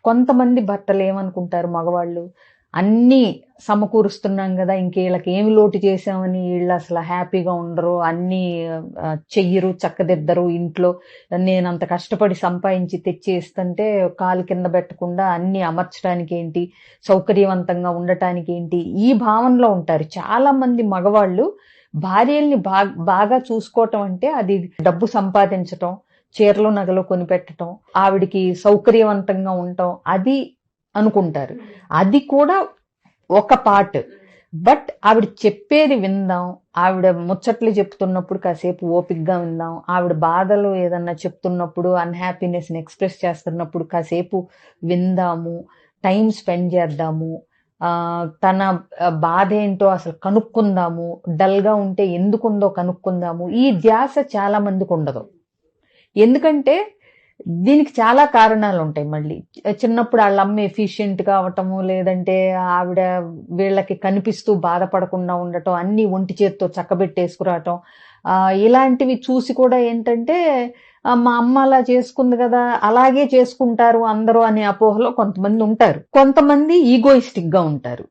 కొంతమంది భర్తలు ఏమనుకుంటారు మగవాళ్ళు, అన్నీ సమకూరుస్తున్నాం గదా! ఇంకీళ్ళకి ఏమి లోటు చేశామని ఈళ్ళు అసల హ్యాపీగా ఉండరు. అన్నీ చెయ్యరు, చక్కదిద్దరు ఇంట్లో. నేనంత కష్టపడి సంపాదించి తెచ్చి ఇస్తంటే కాలు కింద పెట్టకుండా అన్నీ అమర్చడానికేంటి, సౌకర్యవంతంగా ఉండటానికేంటి, ఈ భావనలో ఉంటారు. చాలా మంది మగవాళ్ళు భార్యల్ని బాగా చూసుకోవటం అంటే అది డబ్బు సంపాదించటం, చీరలు, నగలు కొనిపెట్టటం, ఆవిడకి సౌకర్యవంతంగా ఉండటం అది అనుకుంటారు. అది కూడా ఒక పార్ట్. బట్ ఆవిడ చెప్పేది విందాం, ఆవిడ ముచ్చట్లు చెప్తున్నప్పుడు కాసేపు ఓపికగా విందాం, ఆవిడ బాధలు ఏదన్నా చెప్తున్నప్పుడు, అన్‌హ్యాపీనెస్‌ని ఎక్స్‌ప్రెస్ చేస్తున్నప్పుడు కాసేపు విందాము, టైం స్పెండ్ చేద్దాము, తన బాధేంటో అసలు కనుక్కుందాము, డల్‌గా ఉంటే ఎందుకుందో కనుక్కుందాము. ఈ ధ్యాస చాలా మందికుండదు. ఎందుకంటే దీనికి చాలా కారణాలుంటాయి మళ్ళీ. చిన్నప్పుడు ఆళ్ళమ్మ ఎఫిషియెంట్‌గా అవ్వటము, లేదంటే ఆవిడ వీళ్ళకి కనిపిస్తూ బాధపడకుండా ఉండటం, అన్నీ ఒంటి చేత్తో చక్కబెట్టేసుకురావటం. ఇలాంటివి చూసి కూడా ఏంటంటే, మా అమ్మ అలా చేసుకుంది గదా! అలాగే చేసుకుంటారు అందరూ అనే అపోహలో కొంతమందుంటారు. కొంతమంది ఈగోయిస్టిక్‌గా ఉంటారు.